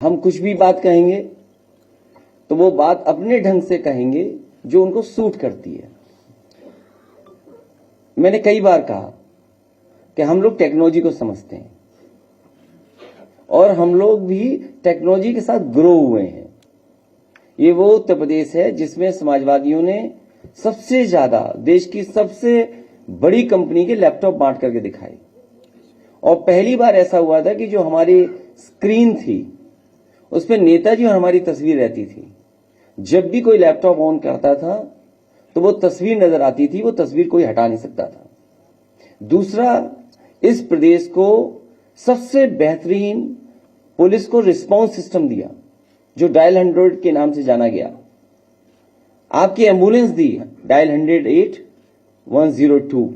हम कुछ भी बात कहेंगे तो वो बात अपने ढंग से कहेंगे जो उनको सूट करती है। मैंने कई बार कहा कि हम लोग टेक्नोलॉजी को समझते हैं और हम लोग भी टेक्नोलॉजी के साथ ग्रो हुए हैं। ये वो उत्तर प्रदेश है जिसमें समाजवादियों ने सबसे ज्यादा देश की सबसे बड़ी कंपनी के लैपटॉप बांट करके दिखाए और पहली बार ऐसा हुआ था कि जो हमारी स्क्रीन थी उस पर नेताजी और हमारी तस्वीर रहती थी। जब भी कोई लैपटॉप ऑन करता था तो वो तस्वीर नजर आती थी, वो तस्वीर कोई हटा नहीं सकता था। दूसरा, इस प्रदेश को सबसे बेहतरीन पुलिस को रिस्पांस सिस्टम दिया जो डायल 100 के नाम से जाना गया। आपकी एम्बुलेंस दी डायल 108 102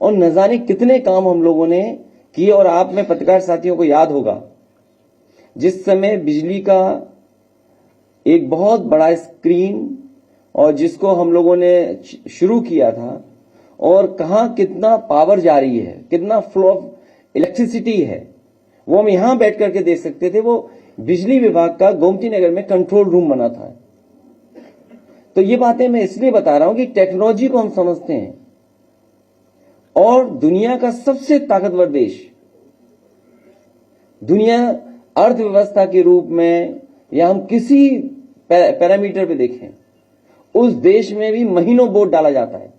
और न जाने कितने काम हम लोगों ने किए। और आप में पत्रकार साथियों को याद होगा जिस समय बिजली का एक बहुत बड़ा स्क्रीन और जिसको हम लोगों ने शुरू किया था और कहां कितना पावर जा रही है, कितना फ्लो ऑफ इलेक्ट्रिसिटी है, वो हम यहां बैठ करके देख सकते थे। वो बिजली विभाग का गोमती नगर में कंट्रोल रूम बना था। तो ये बातें मैं इसलिए बता रहा हूं कि टेक्नोलॉजी को हम समझते हैं और दुनिया का सबसे ताकतवर देश, दुनिया अर्थव्यवस्था के रूप में या हम किसी पैरामीटर पे देखें, उस देश में भी महीनों वोट डाला जाता है।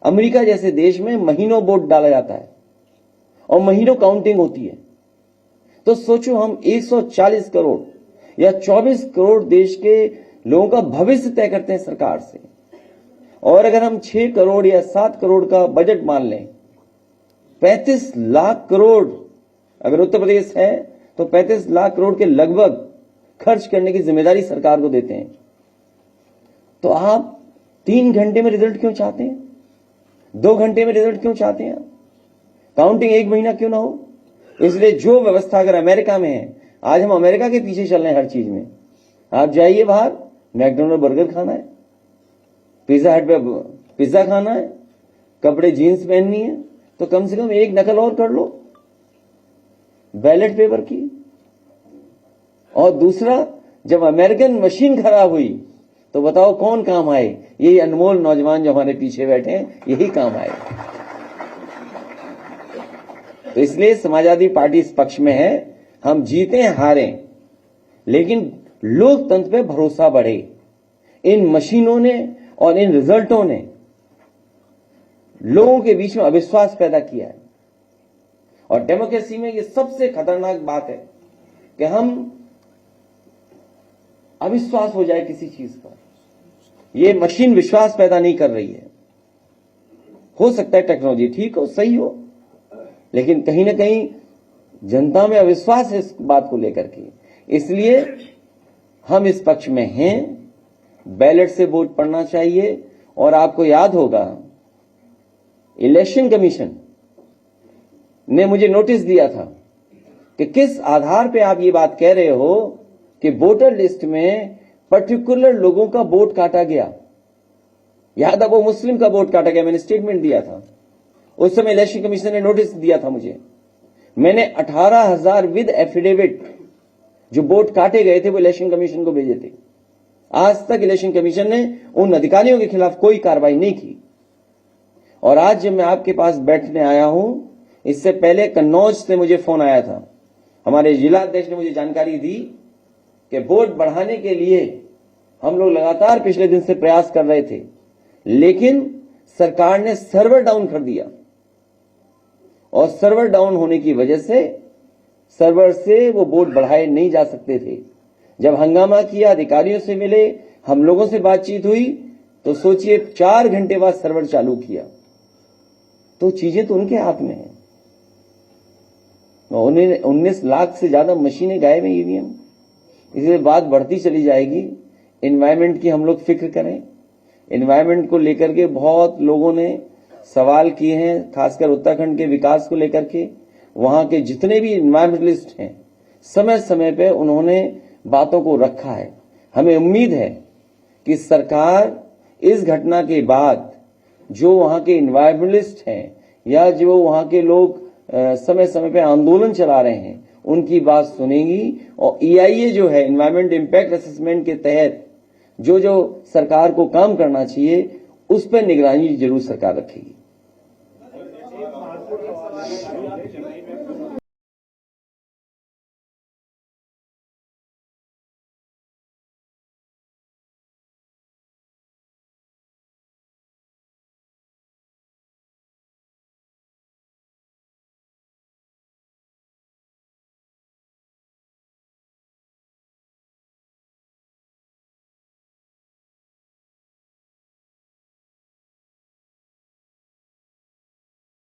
अमेरिका जैसे देश में महीनों वोट डाला जाता है और महीनों काउंटिंग होती है। तो सोचो हम 140 करोड़ या 24 करोड़ देश के लोगों का भविष्य तय करते हैं सरकार से। और अगर हम 6 करोड़ या 7 करोड़ का बजट मान लें, 35 लाख करोड़ अगर उत्तर प्रदेश है तो 35 लाख करोड़ के लगभग खर्च करने की जिम्मेदारी सरकार को देते हैं। तो आप 3 घंटे में रिजल्ट क्यों चाहते हैं? 2 घंटे में रिजल्ट क्यों चाहते हैं? काउंटिंग 1 महीना क्यों ना हो? इसलिए जो व्यवस्था अगर अमेरिका में है, आज हम अमेरिका के पीछे चल रहे हैं हर चीज में। आप जाइए बाहर, मैकडोनल्ड बर्गर खाना है, पिज्जा हट पे पिज्जा खाना है, कपड़े जीन्स पहननी है, तो कम से कम एक नकल और कर लो बैलेट पेपर की। और दूसरा, जब अमेरिकन मशीन खराब हुई तो बताओ कौन काम आए? यही अनमोल नौजवान जो हमारे पीछे बैठे हैं, यही काम आए। तो इसलिए समाजवादी पार्टी इस पक्ष में है, हम जीते हारें लेकिन लोकतंत्र पे भरोसा बढ़े। इन मशीनों ने और इन रिजल्टों ने लोगों के बीच में अविश्वास पैदा किया है और डेमोक्रेसी में ये सबसे खतरनाक बात है कि हम अविश्वास हो जाए किसी चीज पर। ये मशीन विश्वास पैदा नहीं कर रही है। हो सकता है टेक्नोलॉजी ठीक हो, सही हो, लेकिन कहीं ना कहीं जनता में अविश्वास है इस बात को लेकर के। इसलिए हम इस पक्ष में हैं, बैलेट से वोट पड़ना चाहिए। और आपको याद होगा इलेक्शन कमीशन ने मुझे नोटिस दिया था कि किस आधार पे आप ये बात कह रहे हो कि वोटर लिस्ट में पर्टिकुलर लोगों का वोट काटा गया। याद है, वो मुस्लिम का वोट काटा गया। मैंने स्टेटमेंट दिया था उस समय, इलेक्शन कमीशन ने नोटिस दिया था मुझे। मैंने 18,000 विद एफिडेविट जो वोट काटे गए थे वो इलेक्शन कमीशन को भेजे थे। आज तक इलेक्शन कमीशन ने उन अधिकारियों के खिलाफ कोई कार्रवाई नहीं की। और आज जब मैं आपके पास बैठने आया हूं, इससे पहले कन्नौज से मुझे फोन आया था। हमारे जिला अध्यक्ष ने मुझे जानकारी दी कि वोट बढ़ाने के लिए हम लोग लगातार पिछले दिन से प्रयास कर रहे थे, लेकिन सरकार ने सर्वर डाउन कर दिया और सर्वर डाउन होने की वजह से सर्वर से वो वोट बढ़ाए नहीं जा सकते थे। जब हंगामा किया, अधिकारियों से मिले, हम लोगों से बातचीत हुई, तो सोचिए 4 घंटे बाद सर्वर चालू किया। तो चीजें तो उनके हाथ में है। 19 लाख से ज्यादा मशीनें गायब हैं ईवीएम। इसलिए बात बढ़ती चली जाएगी। एनवायरमेंट की हम लोग फिक्र करें। एनवायरमेंट को लेकर के बहुत लोगों ने सवाल किए हैं, खासकर उत्तराखंड के विकास को लेकर के। वहां के जितने भी एनवायरमेंटलिस्ट हैं, समय समय पे उन्होंने बातों को रखा है। हमें उम्मीद है कि सरकार इस घटना के बाद जो वहां के एनवायरमेंटलिस्ट हैं या जो वहां के लोग समय समय पे आंदोलन चला रहे हैं, उनकी बात सुनेगी और EIA जो है इन्वायरमेंट इम्पैक्ट असेसमेंट के तहत जो जो सरकार को काम करना चाहिए उस पर निगरानी जरूर सरकार रखेगी।